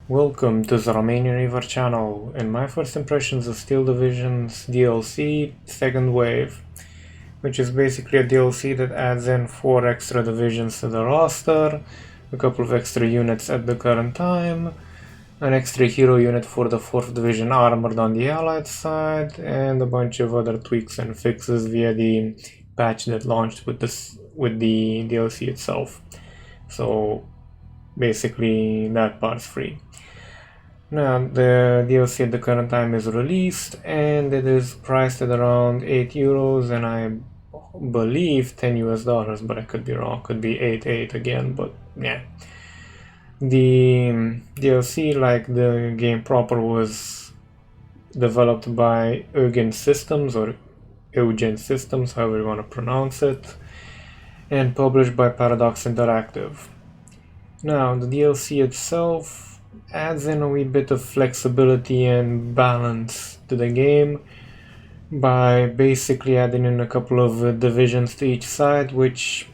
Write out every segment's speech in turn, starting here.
Welcome to the Romanian River channel and my first impressions of Steel Divisions DLC Second Wave, which is basically a DLC that adds in 4 extra divisions to the roster, a couple of extra units at the current time, an extra hero unit for the 4th Division armored on the allied side, and a bunch of other tweaks and fixes via the patch that launched with the DLC itself. So basically that part's free. Now, the DLC at the current time is released and it is priced at around 8 euros and I believe 10 US dollars, but I could be wrong, could be 8 again, but yeah. The DLC, like the game proper, was developed by Eugen Systems, or Eugen Systems, however you want to pronounce it, and published by Paradox Interactive. Now, the DLC itself adds in a wee bit of flexibility and balance to the game by basically adding in a couple of divisions to each side, which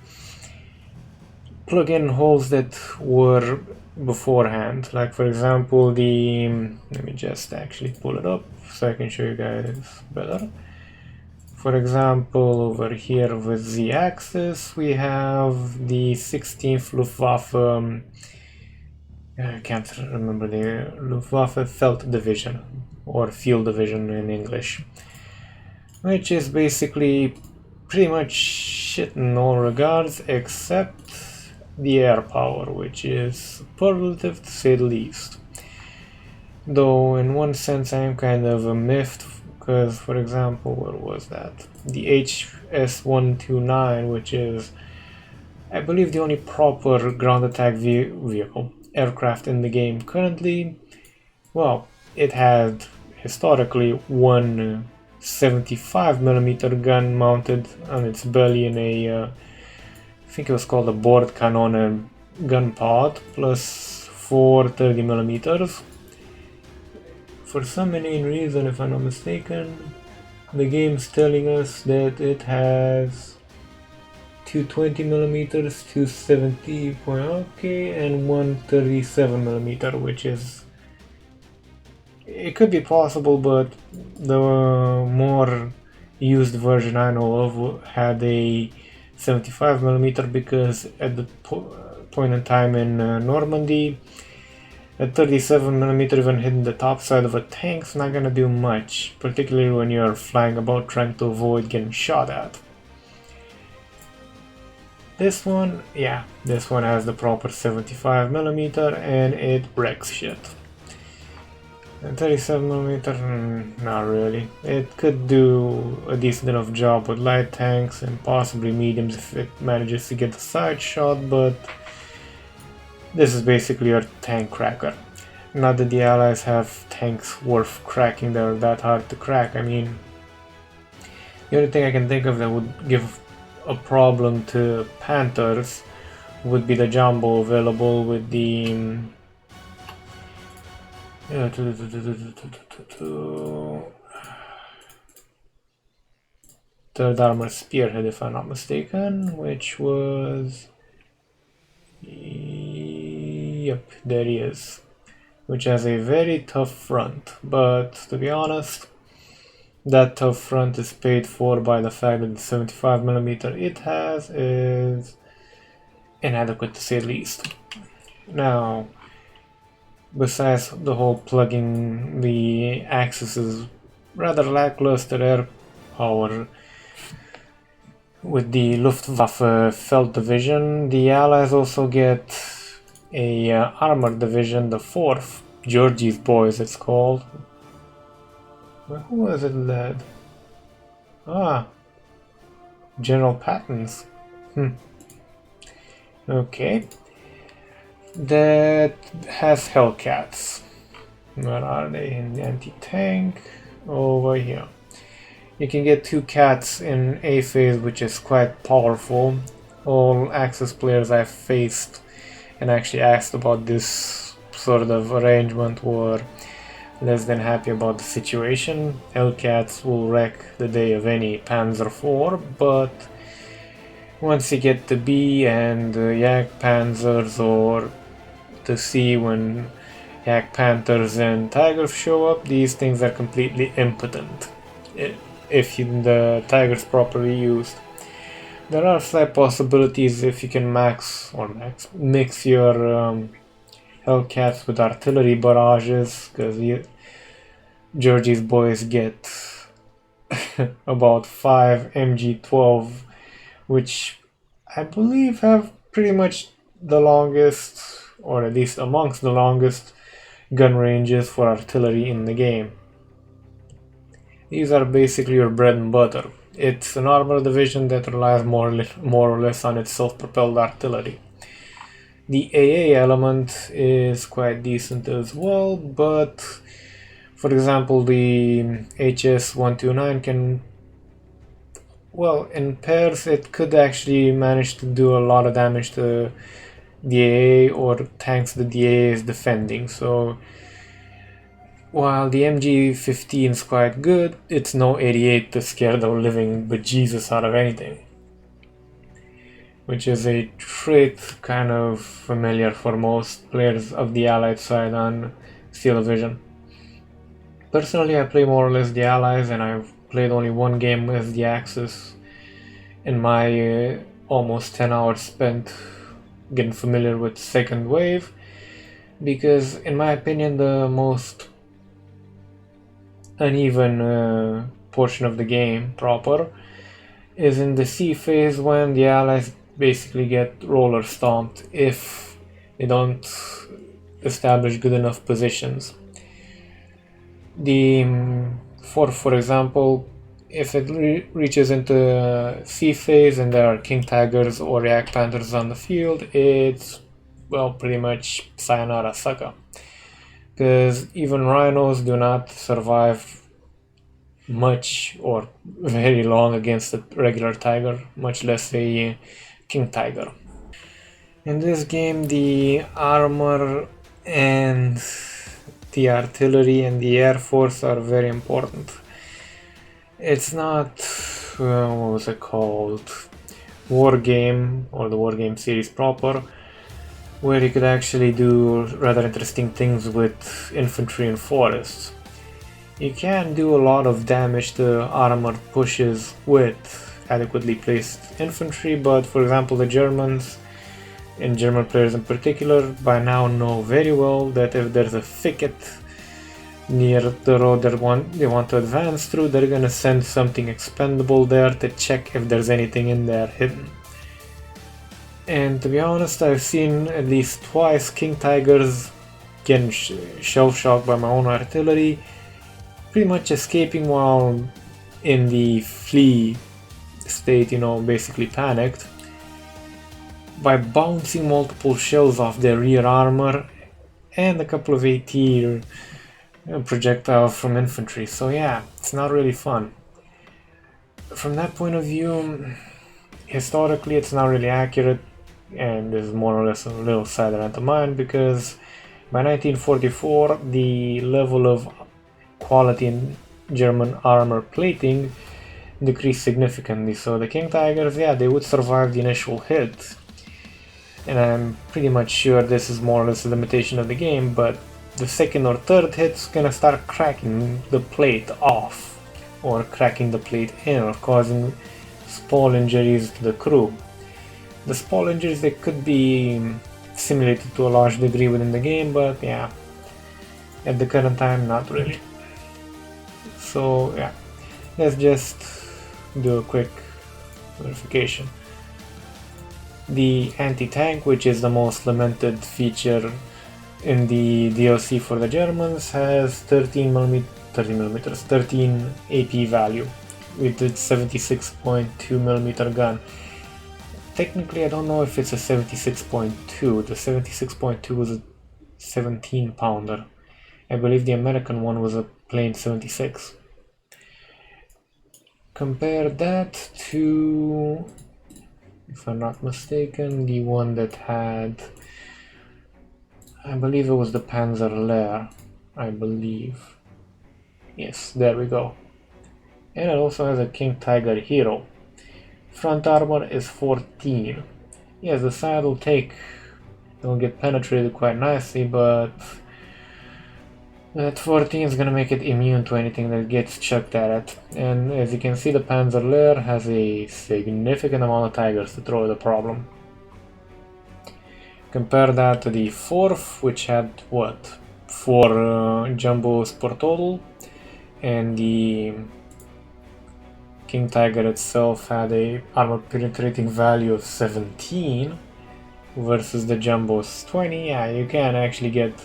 plug in holes that were beforehand. Like, for example, let me just actually pull it up so I can show you guys better. For example, over here with the axis, we have the 16th Luftwaffe. I can't remember the Luftwaffe Felt Division, or Field Division in English, which is basically pretty much shit in all regards except the air power, which is superlative to say the least. Though in one sense I am kind of miffed, because for example, what was that? The HS-129, which is I believe the only proper ground attack vehicle aircraft in the game currently, well, it had historically one 75mm gun mounted on its belly in a, I think it was called a board cannon gun pod, plus 4 30mm. For some inane reason, if I'm not mistaken, the game's telling us that it has 220mm, 270 okay, and 137mm, which is, it could be possible, but the more used version I know of had a 75mm, because at the point in time in Normandy, a 37mm even hitting the top side of a tank's not gonna do much, particularly when you're flying about trying to avoid getting shot at. This one, yeah, this one has the proper 75mm and it wrecks shit. And 37mm, not really. It could do a decent enough job with light tanks and possibly mediums if it manages to get a side shot, but this is basically your tank cracker. Not that the allies have tanks worth cracking that are that hard to crack. I mean, the only thing I can think of that would give a problem to Panthers would be the jumbo available with the Third Armor Spearhead, if I'm not mistaken, which was, yep, there he is, which has a very tough front, but to be honest, that tough front is paid for by the fact that the 75mm it has is inadequate to say the least. Now, besides the whole plugging the axis rather lackluster air power with the Luftwaffe Felt Division, the Allies also get a armored division, the 4th, Georgie's Boys it's called. Who was it led? Ah, General Patton's. Okay. That has Hellcats. Where are they? In the anti-tank? Over here. You can get 2 cats in A phase, which is quite powerful. All Axis players I've faced and actually asked about this sort of arrangement were less than happy about the situation. Hellcats will wreck the day of any Panzer IV, but once you get the B and Yak Panzers or to C when Yak Panthers and Tigers show up, these things are completely impotent if the Tigers properly used. There are slight possibilities if you can mix your Hellcats with artillery barrages, because Georgie's boys get about 5 MG12, which I believe have pretty much the longest, or at least amongst the longest, gun ranges for artillery in the game. These are basically your bread and butter. It's an armor division that relies more or less on its self-propelled artillery. The AA element is quite decent as well, but for example the HS-129 can, well, in pairs it could actually manage to do a lot of damage to the AA or tanks that the AA is defending. So while the MG15 is quite good, it's no 88 to scare the living bejesus out of anything, which is a trait kind of familiar for most players of the Allied side on Steel Division. Personally, I play more or less the Allies, and I've played only one game as the Axis in my almost 10 hours spent getting familiar with Second Wave, because in my opinion the most uneven portion of the game proper is in the C phase, when the Allies basically get roller stomped if they don't establish good enough positions. For example, if it reaches into C phase and there are King Tigers or Yak Panthers on the field, it's, well, pretty much sayonara sucker, because even rhinos do not survive much or very long against a regular tiger, much less a King Tiger. In this game, the armor and the artillery and the air force are very important. It's not, what was it called, War Game or the War Game series proper, where you could actually do rather interesting things with infantry and forests. You can do a lot of damage to armored pushes with adequately placed infantry, but for example the Germans, and German players in particular, by now know very well that if there's a thicket near the road they want to advance through, they're gonna send something expendable there to check if there's anything in there hidden. And to be honest, I've seen at least twice King Tigers getting shell-shocked by my own artillery, pretty much escaping while in the flee state, basically panicked, by bouncing multiple shells off their rear armor and a couple of AT projectiles from infantry. So yeah, it's not really fun. From that point of view, historically it's not really accurate, and this is more or less a little side rant of mine, because by 1944 the level of quality in German armor plating decreased significantly, so the King Tigers, yeah, they would survive the initial hit, and I'm pretty much sure this is more or less a limitation of the game, but the second or third hit's gonna start cracking the plate off, or cracking the plate in, or causing small injuries to the crew. The small injuries, they could be simulated to a large degree within the game, but yeah, at the current time, not really. So yeah, let's just do a quick verification. The anti-tank, which is the most lamented feature in the DLC for the Germans, has 13 AP value with its 76.2mm gun. Technically, I don't know if it's a 76.2. The 76.2 was a 17 pounder. I believe the American one was a plain 76. Compare that to, if I'm not mistaken, the one that had, I believe it was the Panzer Lehr, I believe. Yes, there we go. And it also has a King Tiger Hero. Front armor is 14. Yes, the side will get penetrated quite nicely, but That 14 is gonna make it immune to anything that gets chucked at it. And as you can see, the Panzer Lehr has a significant amount of tigers to throw at the problem. Compare that to the 4th, which had what? 4 jumbos per total, and the King Tiger itself had a armor penetrating value of 17 versus the jumbos 20. Yeah, you can actually get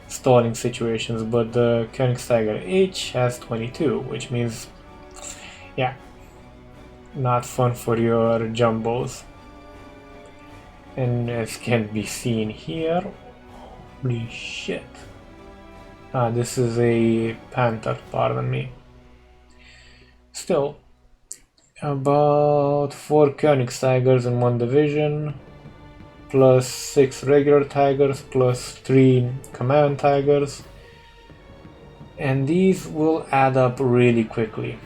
stalling situations, but the Königsdagger H has 22, which means, yeah, not fun for your jumbos. And as can be seen here, holy shit. This is a Panther, pardon me. Still, about 4 Königstigers in one division, plus 6 regular tigers, plus 3 command tigers, and these will add up really quickly.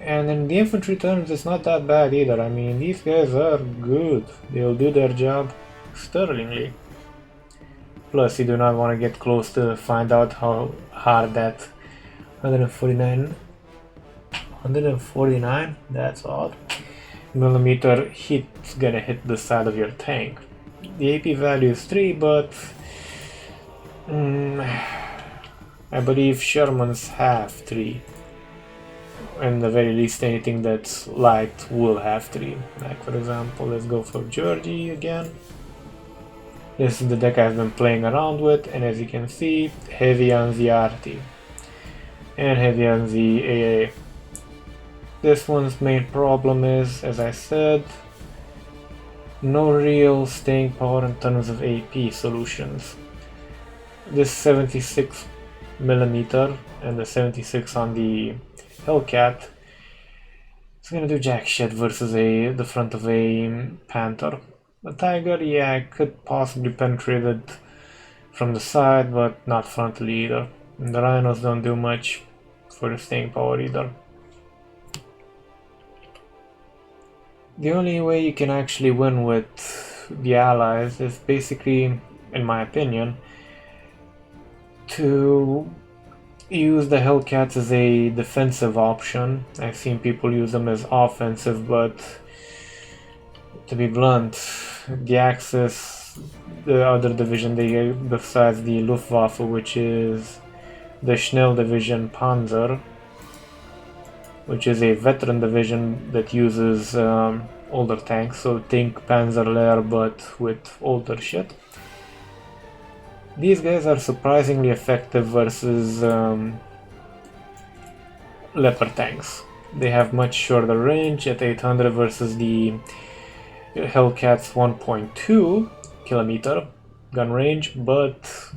And in the infantry terms, it's not that bad either. I mean, these guys are good. They'll do their job sterlingly. Plus, you do not want to get close to find out how hard that 149, that's odd, millimeter hit's gonna hit the side of your tank. The AP value is 3, but I believe Shermans have 3. And the very least, anything that's light will have 3. Like, for example, let's go for Georgie again. This is the deck I've been playing around with, and as you can see, heavy on the RT and heavy on the AA. This one's main problem is, as I said, no real staying power in terms of AP solutions. This 76 millimeter and the 76 on the Hellcat, it's gonna do jack shit versus the front of a Panther. A Tiger, yeah, I could possibly penetrate it from the side, but not frontally either. And the Rhinos don't do much for the staying power either. The only way you can actually win with the Allies is basically, in my opinion, to use the Hellcats as a defensive option. I've seen people use them as offensive, but to be blunt, the Axis, the other division besides the Luftwaffe, which is the Schnell Division Panzer, which is a veteran division that uses older tanks, so think Panzer Lehr but with older shit. These guys are surprisingly effective versus Leopard tanks. They have much shorter range at 800 versus the Hellcat's 1.2 kilometer gun range, but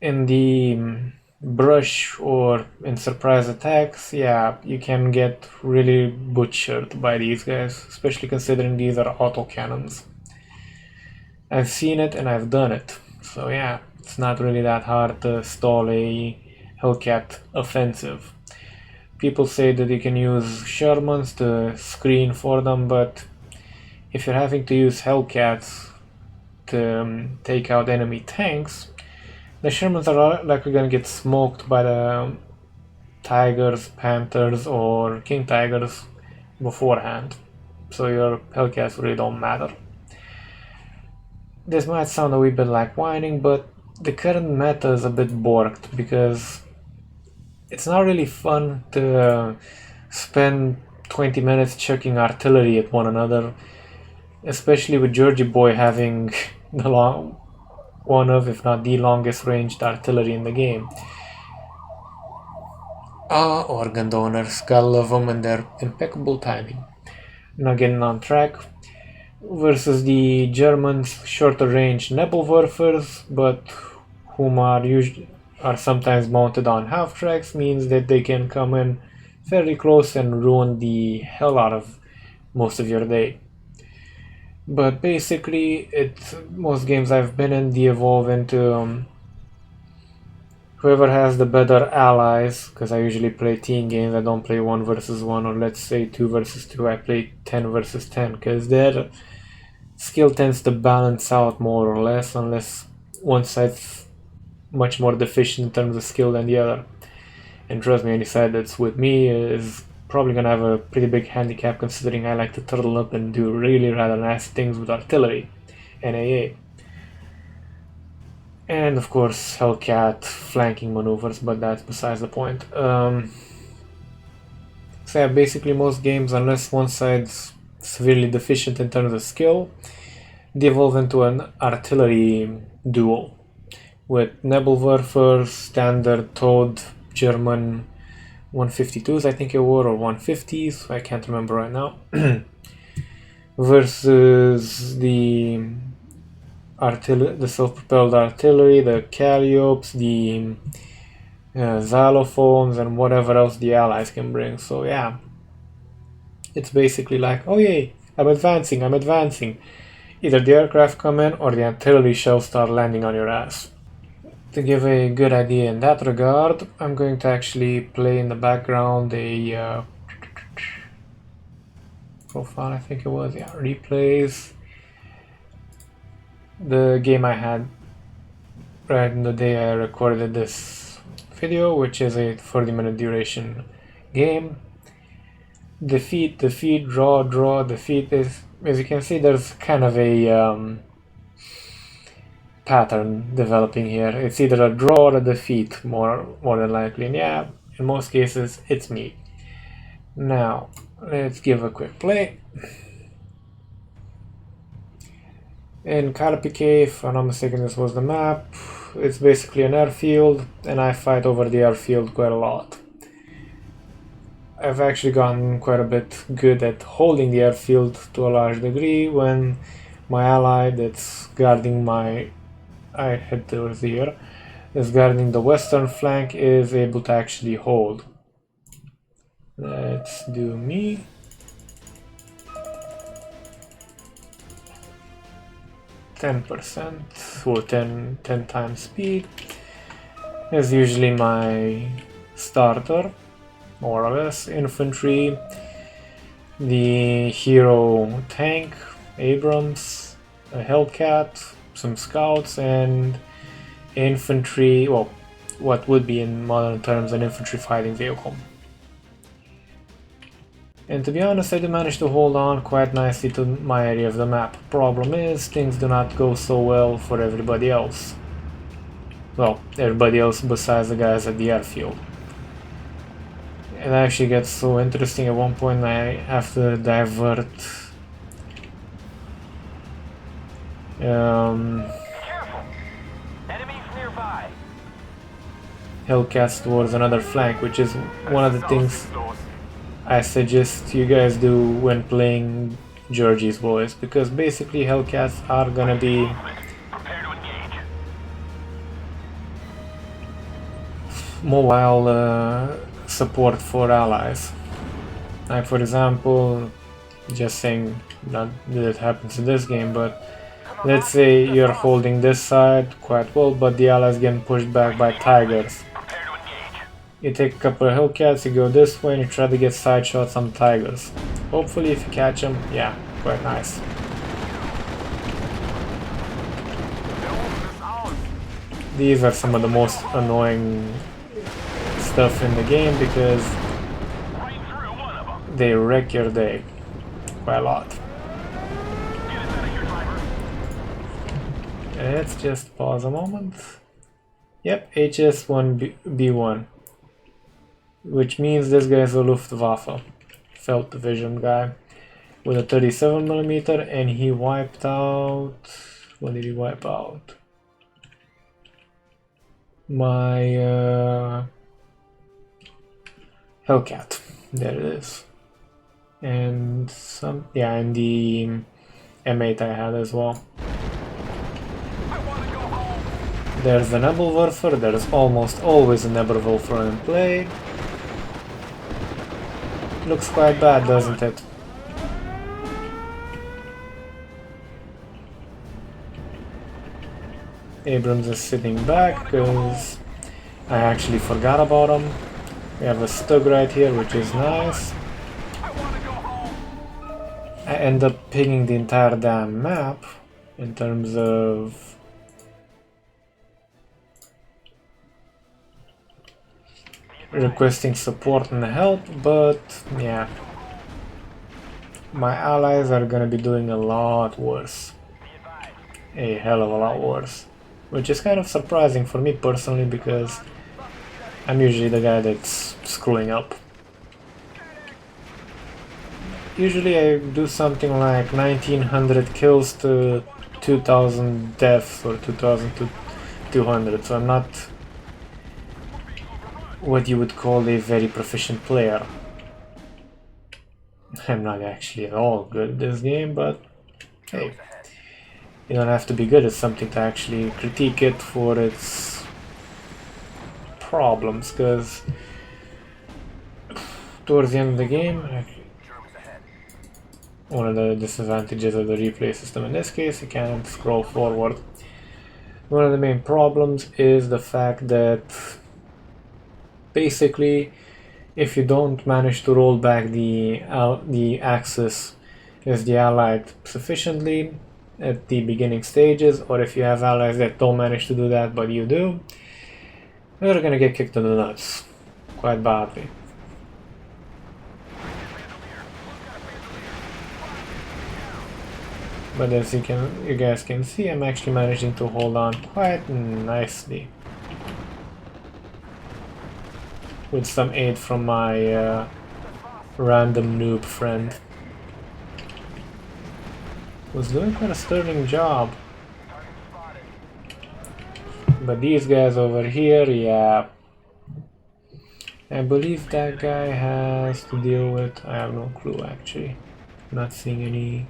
in the brush or in surprise attacks, yeah, you can get really butchered by these guys, especially considering these are autocannons. I've seen it and I've done it, so yeah, it's not really that hard to stall a Hellcat offensive. People say that you can use Shermans to screen for them, but if you're having to use Hellcats to take out enemy tanks, the Shermans are likely gonna get smoked by the Tigers, Panthers, or King Tigers beforehand, so your Hellcats really don't matter. This might sound a wee bit like whining, but the current meta is a bit borked because it's not really fun to spend 20 minutes chucking artillery at one another, especially with Georgie Boy having one of, if not the longest ranged artillery in the game. Organ donors, gotta love them and their impeccable timing. Now getting on track, versus the Germans' shorter range Nebelwerfers, but whom are sometimes mounted on half tracks, means that they can come in fairly close and ruin the hell out of most of your day. But basically, most games I've been in, they evolve into whoever has the better allies, because I usually play team games, I don't play 1 versus 1, or let's say 2 versus 2, I play 10 versus 10, because their skill tends to balance out more or less, unless one side's much more deficient in terms of skill than the other. And trust me, any side that's with me is probably gonna have a pretty big handicap, considering I like to turtle up and do really rather nasty things with artillery and AA. And of course Hellcat flanking maneuvers, but that's besides the point. So yeah, basically most games, unless one side's severely deficient in terms of skill, devolve into an artillery duel with Nebelwerfer, standard Toad, German 152s I think it were, or 150s, I can't remember right now, versus the self-propelled artillery, the Calliopes, the xylophones, and whatever else the allies can bring. So yeah, it's basically like, oh yay, I'm advancing. Either the aircraft come in or the artillery shells start landing on your ass. To give a good idea in that regard, I'm going to actually play in the background a profile, I think it was, yeah, replays the game I had right in the day I recorded this video, which is a 40-minute duration game. Defeat, draw, defeat. Is, as you can see, there's kind of a pattern developing here. It's either a draw or a defeat, more than likely, and yeah, in most cases it's me. Now let's give a quick play. In Karpike, if I'm not mistaken, this was the map. It's basically an airfield, and I fight over the airfield quite a lot. I've actually gotten quite a bit good at holding the airfield to a large degree when my ally that's guarding my... I head towards here, is guarding the western flank is able to actually hold. Let's do me. %, or 10 times speed is usually my starter, more or less. Infantry, the hero tank, Abrams, a Hellcat, some scouts, and infantry, well, what would be in modern terms an infantry fighting vehicle. And to be honest, I do manage to hold on quite nicely to my area of the map. Problem is, things do not go so well for everybody else. Well, everybody else besides the guys at the airfield. It actually gets so interesting at one point I have to divert Hellcats towards another flank, which is one of the things I suggest you guys do when playing Georgie's Boys, because basically Hellcats are gonna be mobile support for allies. Like for example, just saying, not that it happens in this game, but let's say you're holding this side quite well, but the allies getting pushed back by tigers. You take a couple of Hellcats, you go this way, and you try to get side shots on tigers. Hopefully if you catch them, yeah, quite nice. These are some of the most annoying stuff in the game because they wreck your day quite a lot. Let's just pause a moment. Yep, HS1B1. Which means this guy is a Luftwaffe Felt Division guy with a 37mm, and he wiped out... What did he wipe out? My Hellcat. There it is. And some... yeah, and the M8 I had as well. There's the Nebelwerfer, there's almost always a Nebelwerfer in play. Looks quite bad, doesn't it? Abrams is sitting back because I actually forgot about him. We have a Stug right here, which is nice. I end up pinging the entire damn map in terms of requesting support and help, but yeah, my allies are gonna be doing a lot worse. A hell of a lot worse. Which is kind of surprising for me personally, because I'm usually the guy that's screwing up. Usually I do something like 1900 kills to 2000 deaths or 2000 to 200, so I'm not what you would call a very proficient player. I'm not actually at all good at this game, but hey, you don't have to be good at something to actually critique it for its problems, because towards the end of the game, one of the disadvantages of the replay system in this case, you can't scroll forward. One of the main problems is the fact that basically if you don't manage to roll back the axis as the allied sufficiently at the beginning stages, or if you have allies that don't manage to do that but you do, you're gonna get kicked in the nuts quite badly. But as you guys can see, I'm actually managing to hold on quite nicely, with some aid from my random noob friend, who's doing quite a sterling job. But these guys over here, yeah, I believe that guy has to deal with, I have no clue actually, not seeing any.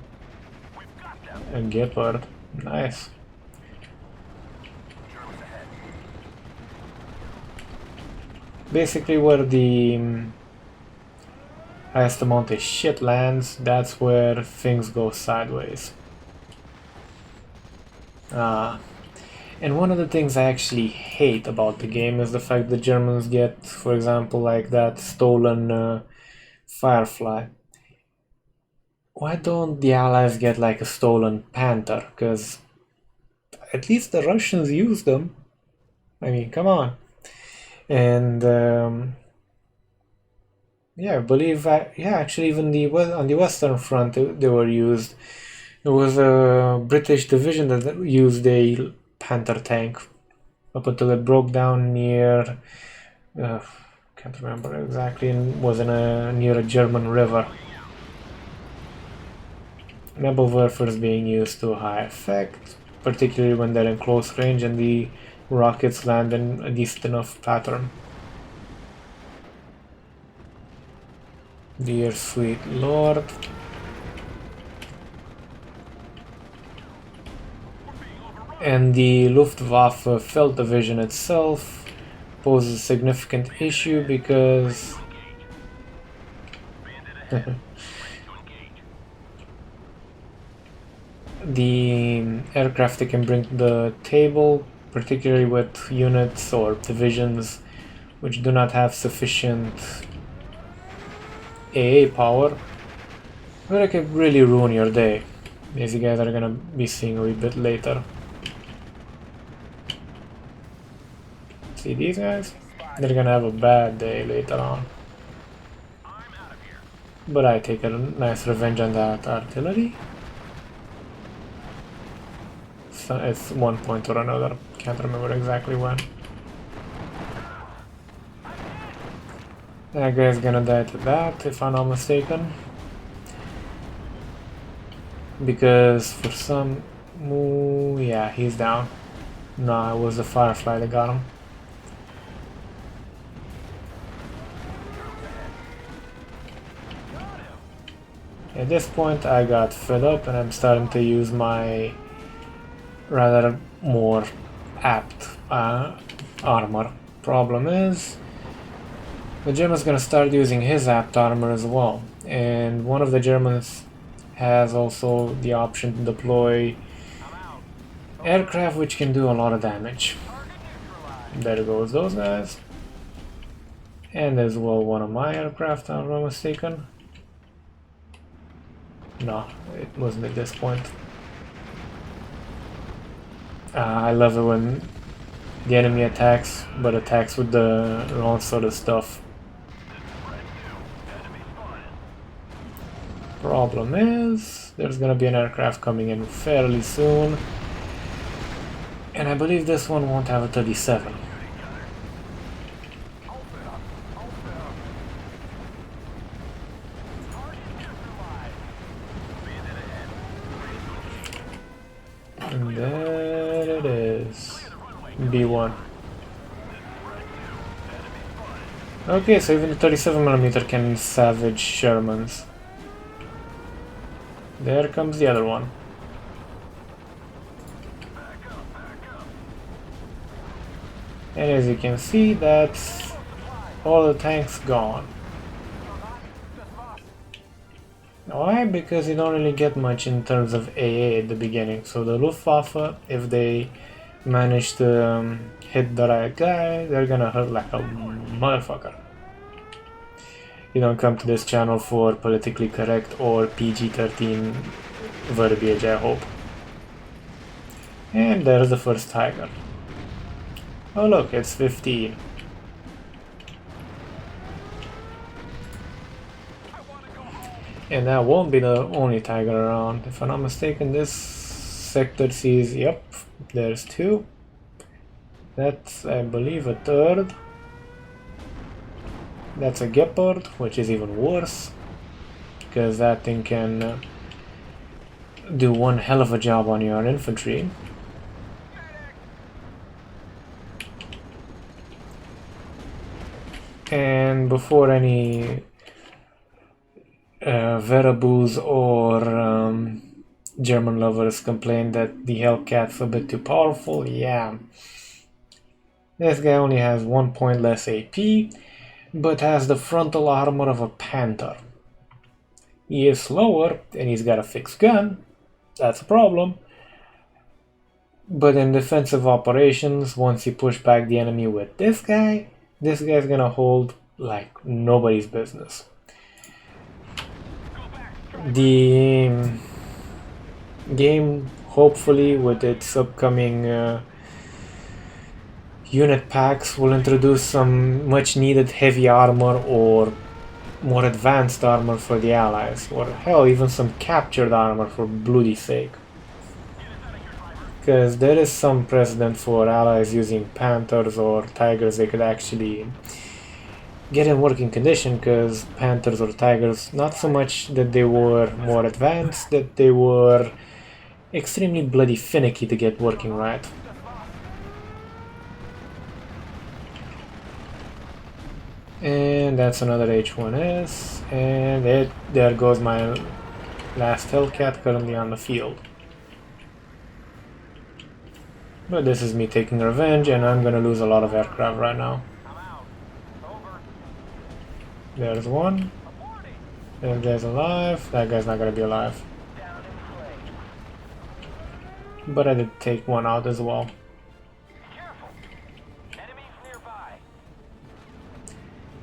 A Gepard, nice. Basically where the highest amount of shit lands, that's where things go sideways. And one of the things I actually hate about the game is the fact the Germans get, for example, like that stolen Firefly. Why don't the Allies get like a stolen Panther? Because at least the Russians use them. I mean, come on. And yeah, I believe, yeah, actually even on the Western Front they were used. There was a British division that used a Panther tank up until it broke down near, can't remember exactly, and was near a German river. Naval warfare is being used to high effect, particularly when they're in close range and the rockets land in a decent enough pattern. Dear sweet lord. And the Luftwaffe Felt Division itself poses a significant issue because the aircraft they can bring to the table, particularly with units or divisions which do not have sufficient AA power, but it could really ruin your day, as you guys are gonna be seeing a wee bit later. See these guys? They're gonna have a bad day later on. But I take a nice revenge on that artillery. So it's one point or another, can't remember exactly when. That guy's gonna die to that, if I'm not mistaken. Because for some... Ooh, yeah, he's down. No, it was the Firefly that got him. At this point I got fed up and I'm starting to use my rather more apt armor. Problem is, the German's gonna start using his apt armor as well, and one of the Germans has also the option to deploy aircraft which can do a lot of damage. There goes those guys. And as well one of my aircraft, if I'm not mistaken. No, it wasn't at this point. I love it when the enemy attacks, but attacks with the wrong sort of stuff. Problem is, there's gonna be an aircraft coming in fairly soon, and I believe this one won't have a 37. And there it is. B1. Okay, so even the 37mm can savage Shermans. There comes the other one. And as you can see, that's all the tanks gone. Why? Because you don't really get much in terms of AA at the beginning. So the Luftwaffe, if they manage to hit the right guy, they're gonna hurt like a motherfucker. You don't come to this channel for politically correct or PG-13 verbiage, I hope. And there's the first Tiger. Oh look, it's 15. And that won't be the only Tiger around. If I'm not mistaken, this sector sees, yep, there's 2. That's, I believe, a 3rd. That's a Gepard, which is even worse, because that thing can do one hell of a job on your infantry. And before any Verabus or German lovers complain that the Hellcat's a bit too powerful, yeah. This guy only has 1 point less AP, but has the frontal armor of a Panther. He is slower, and he's got a fixed gun. That's a problem. But in defensive operations, once you push back the enemy with this guy's gonna hold like nobody's business. The game, hopefully, with its upcoming unit packs, will introduce some much needed heavy armor or more advanced armor for the allies, or hell, even some captured armor for bloody sake. Because there is some precedent for allies using Panthers or Tigers they could actually get in working condition, because Panthers or Tigers, not so much that they were more advanced, that they were extremely bloody finicky to get working right. And that's another H1S, and there goes my last Hellcat currently on the field. But this is me taking revenge, and I'm gonna lose a lot of aircraft right now. There's one. That guy's alive. That guy's not gonna be alive. But I did take one out as well.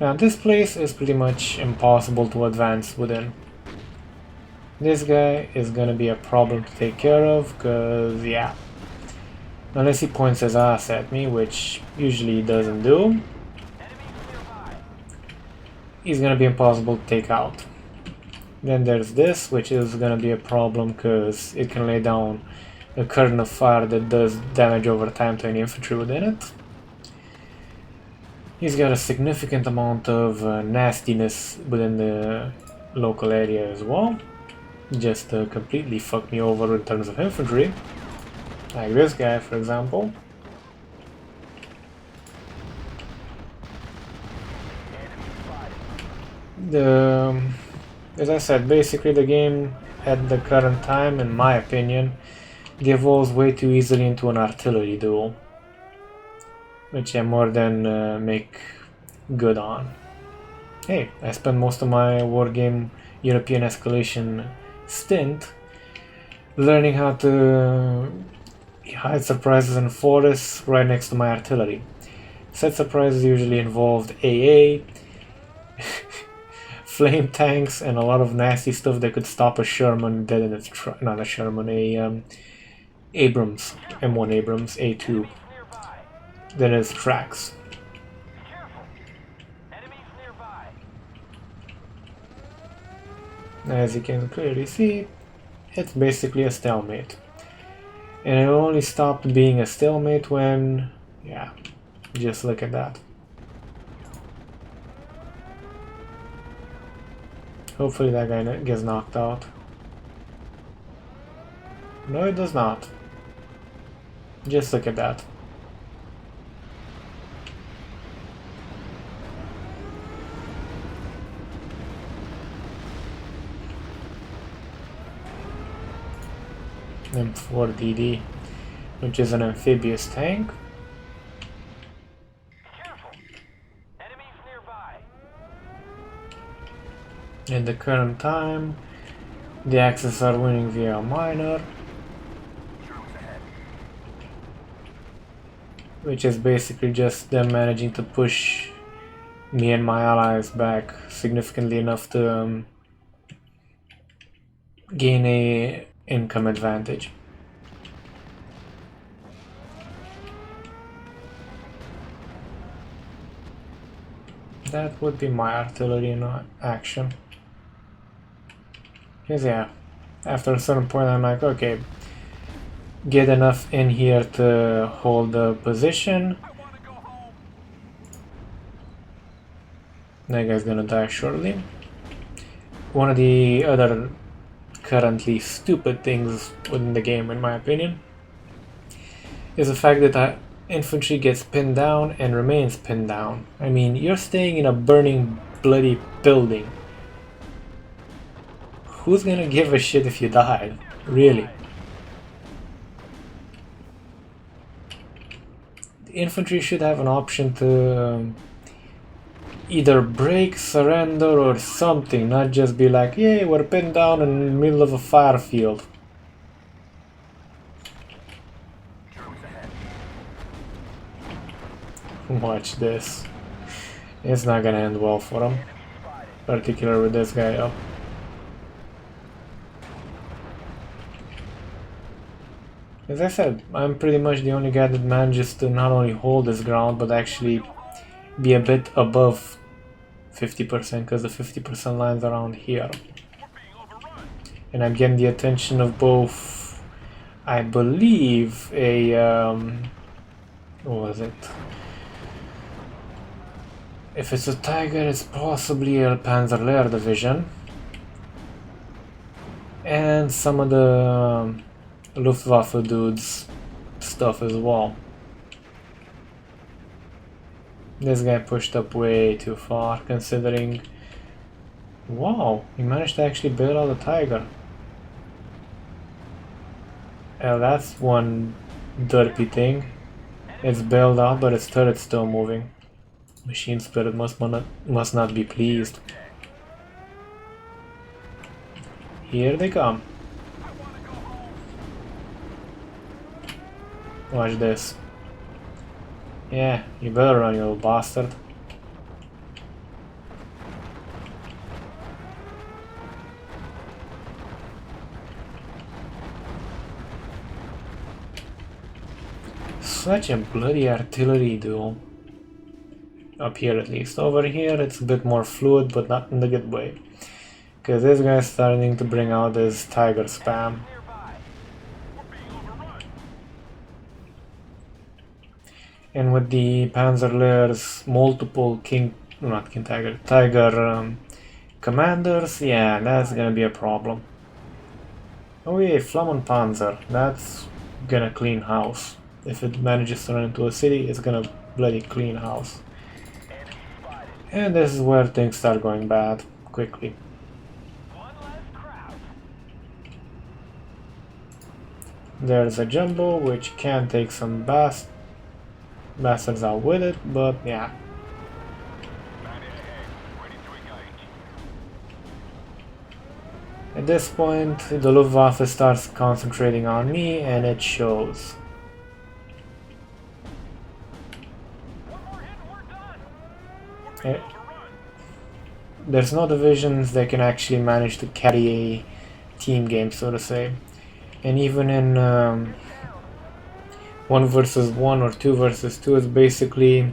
Now this place is pretty much impossible to advance within. This guy is gonna be a problem to take care of, cause yeah. Unless he points his ass at me, which usually he doesn't do, he's gonna be impossible to take out. Then there's this, which is gonna be a problem cause it can lay down a curtain of fire that does damage over time to any infantry within it. He's got a significant amount of nastiness within the local area as well, just to completely fuck me over in terms of infantry, like this guy for example. As I said, basically the game at the current time, in my opinion, devolves way too easily into an artillery duel, which I more than make good on. Hey, I spent most of my wargame European escalation stint learning how to hide surprises in forests right next to my artillery. Set surprises usually involved AA, flame tanks, and a lot of nasty stuff that could stop a Sherman dead in its not a Sherman, a Abrams, M1 Abrams, A2. than its tracks. As you can clearly see, it's basically a stalemate. And it only stopped being a stalemate when, yeah, just look at that. Hopefully that guy gets knocked out. No, it does not. Just look at that. M4DD, which is an amphibious tank. At the current time, the Axis are winning via a minor, which is basically just them managing to push me and my allies back significantly enough to gain a income advantage. That would be my artillery in action. Because yeah, after a certain point I'm like, okay, get enough in here to hold the position. That guy's gonna die shortly. One of the other currently stupid things within the game, in my opinion, is the fact that infantry gets pinned down and remains pinned down. I mean, you're staying in a burning, bloody building. Who's gonna give a shit if you died? Really? The infantry should have an option to either break, surrender, or something, not just be like, yay, we're pinned down in the middle of a fire field. Watch this. It's not gonna end well for him, particularly with this guy up. As I said, I'm pretty much the only guy that manages to not only hold his ground, but actually be a bit above 50%, because the 50% line's around here. And I'm getting the attention of both, I believe, a, what was it? If it's a Tiger, it's possibly a Panzer division. And some of the Luftwaffe dudes stuff as well. This guy pushed up way too far, considering... Wow, he managed to actually bail out the Tiger. That's one derpy thing. It's bailed out, but its turret's still moving. Machine Spirit must not be pleased. Here they come. Watch this. Yeah, you better run, you little bastard. Such a bloody artillery duel. Up here at least. Over here it's a bit more fluid, but not in the good way. Because this guy's starting to bring out this Tiger spam. And with the Panzerlehr's multiple Tiger commanders, yeah, that's gonna be a problem. Oh yeah, Flammenpanzer, that's gonna clean house. If it manages to run into a city, it's gonna bloody clean house. And this is where things start going bad, quickly. There's a Jumbo, which can take some bastards out with it, but yeah. At this point, the Luftwaffe starts concentrating on me, and it shows. There's no divisions that can actually manage to carry a team game, so to say. And even in 1 versus 1 or 2 versus 2 is basically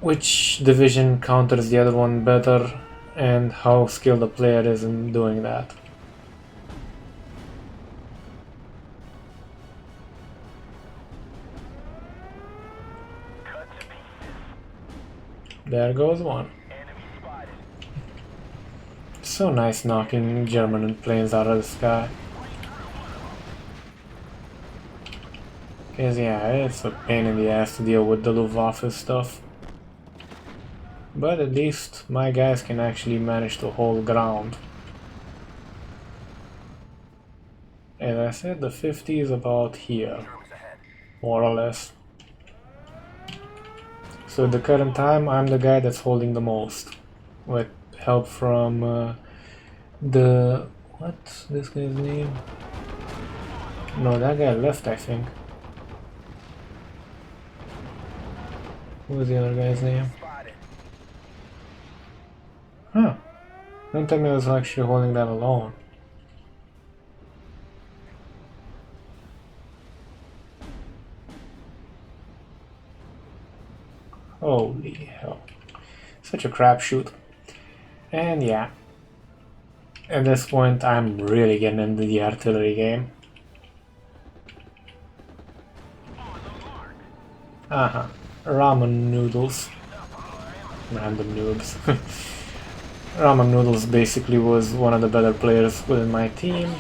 which division counters the other one better and how skilled the player is in doing that. There goes one. So nice knocking German planes out of the sky. Cause yeah, it's a pain in the ass to deal with the Luftwaffe stuff. But at least my guys can actually manage to hold ground. As I said, the 50 is about here, more or less. So at the current time, I'm the guy that's holding the most, with help from what's this guy's name? No, that guy left, I think. What was the other guy's name? Huh. Don't tell me I was actually holding that alone. Holy hell. Such a crapshoot. And yeah. At this point I'm really getting into the artillery game. Ramen noodles. Random noobs. Ramen noodles basically was one of the better players within my team.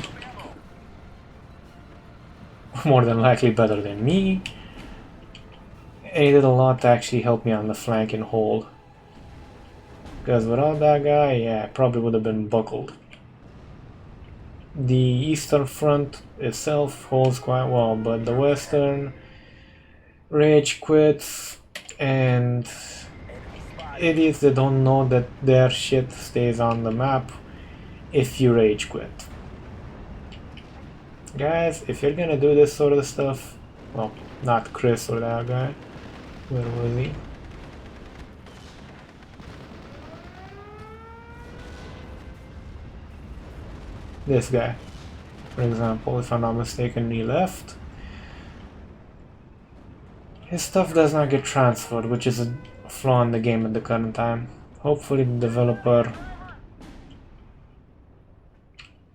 More than likely better than me. And he did a lot to actually help me on the flank and hold. Because without that guy, yeah, I probably would have been buckled. The Eastern Front itself holds quite well, but the Western rage quits, and idiots that don't know that their shit stays on the map if you rage quit. Guys, if you're gonna do this sort of stuff, well, not Chris or that guy. Where was he? This guy, for example, if I'm not mistaken, he left. His stuff does not get transferred, which is a flaw in the game at the current time. Hopefully the developer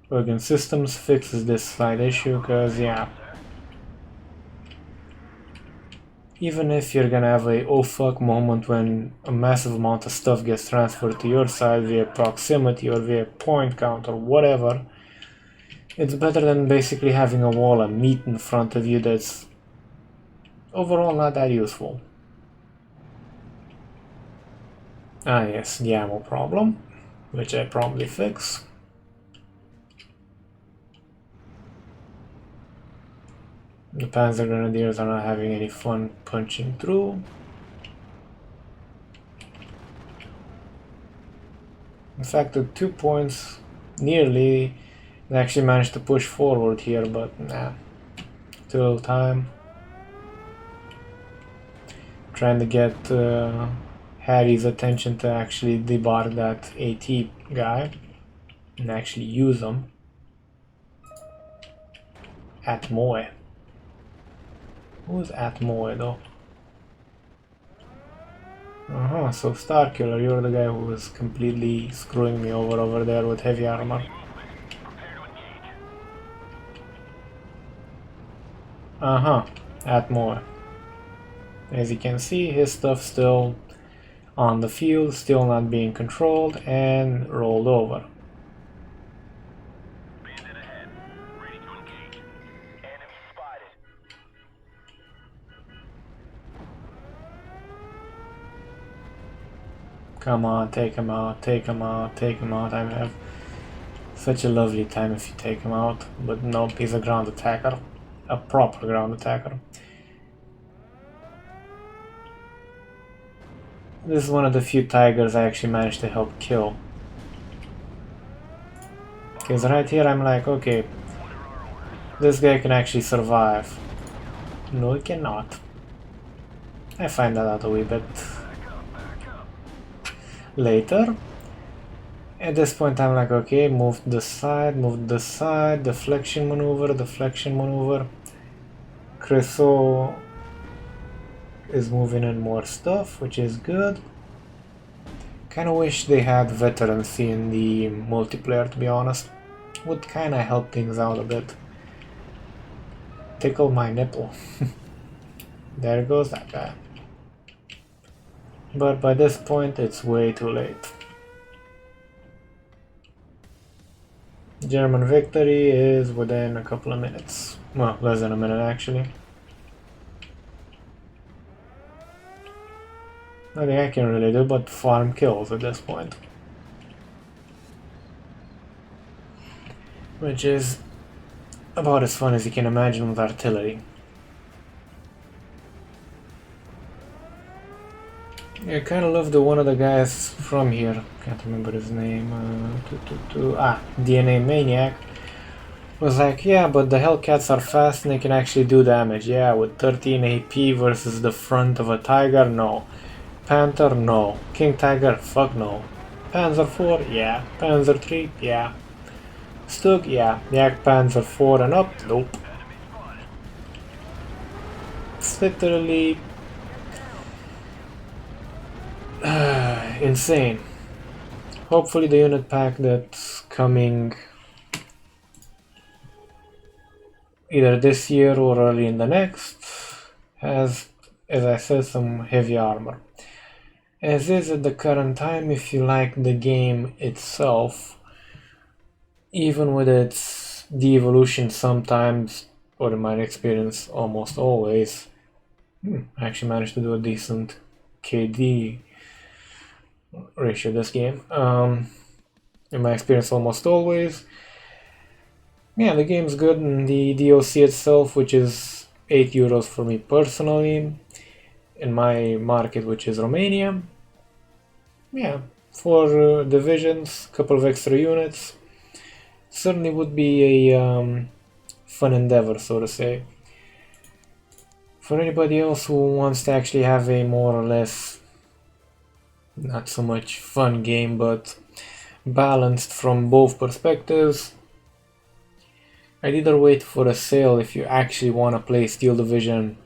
Eugen Systems fixes this slight issue, because yeah, even if you're gonna have a oh fuck moment when a massive amount of stuff gets transferred to your side via proximity or via point count or whatever, it's better than basically having a wall of meat in front of you that's overall not that useful. Ah yes, the ammo problem, which I probably fix. The Panzer Grenadiers are not having any fun punching through. In fact, at 2 points, nearly, they actually managed to push forward here, but nah, still time. Trying to get Harry's attention to actually debar that AT guy and actually use them at Moe. Who's at Moe though? So Starkiller, you're the guy who was completely screwing me over there with heavy armor. At Moe. As you can see, his stuff still on the field, still not being controlled and rolled over. Come on, take him out, take him out, take him out. I have such a lovely time if you take him out, but nope, he's a ground attacker. A proper ground attacker. This is one of the few tigers I actually managed to help kill. Because right here I'm like, okay, this guy can actually survive. No, he cannot. I find that out a wee bit later. At this point I'm like, okay, move to the side, deflection maneuver, Creso is moving in more stuff, which is good. Kinda wish they had veterancy in the multiplayer, to be honest. Would kinda help things out a bit. Tickle my nipple. There goes that guy. But by this point, it's way too late. German victory is within a couple of minutes. Well, less than a minute actually. Nothing I can really do but farm kills at this point. Which is about as fun as you can imagine with artillery. I kind of love the one of the guys from here, can't remember his name, DNA Maniac, was like, yeah, but the Hellcats are fast and they can actually do damage. Yeah, with 13 AP versus the front of a Tiger, no. Panther, no. King Tiger, fuck no. Panzer 4, yeah. Panzer 3, yeah. Stug, yeah. Yak Panzer 4 and up, nope. It's literally insane. Hopefully the unit pack that's coming either this year or early in the next has, as I said, some heavy armor. As is at the current time, if you like the game itself, even with its de-evolution sometimes, or in my experience almost always, I actually managed to do a decent KD ratio this game. In my experience almost always, yeah, the game's good, and the DOC itself, which is €8 for me personally, in my market, which is Romania, yeah, for divisions, couple of extra units, certainly would be a fun endeavor, so to say. For anybody else who wants to actually have a more or less not so much fun game, but balanced from both perspectives, I'd either wait for a sale if you actually want to play Steel Division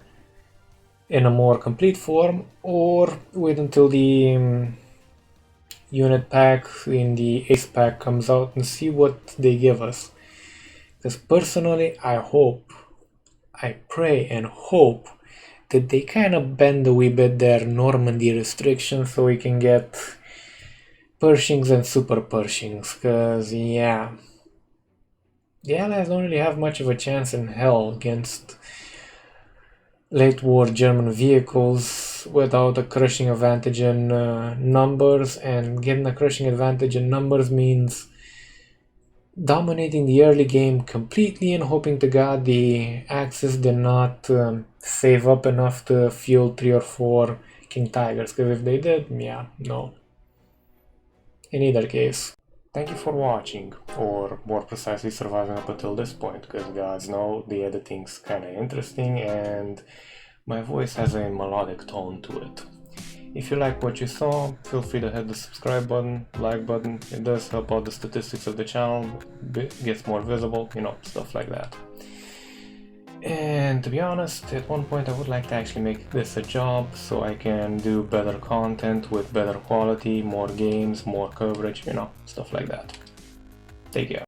in a more complete form, or wait until the unit pack in the Ace pack comes out and see what they give us. Because personally, I pray and hope that they kind of bend a wee bit their Normandy restrictions so we can get Pershings and Super Pershings, because yeah, the Allies don't really have much of a chance in hell against late war German vehicles without a crushing advantage in numbers, and getting a crushing advantage in numbers means dominating the early game completely and hoping to God the Axis did not save up enough to fuel 3 or 4 King Tigers, because if they did, yeah, no. In either case, thank you for watching, or more precisely surviving up until this point, because gods know the editing's kinda interesting and my voice has a melodic tone to it. If you like what you saw, feel free to hit the subscribe button, like button. It does help out the statistics of the channel, gets more visible, you know, stuff like that. And to be honest, at one point I would like to actually make this a job so I can do better content with better quality, more games, more coverage, you know, stuff like that. Take care.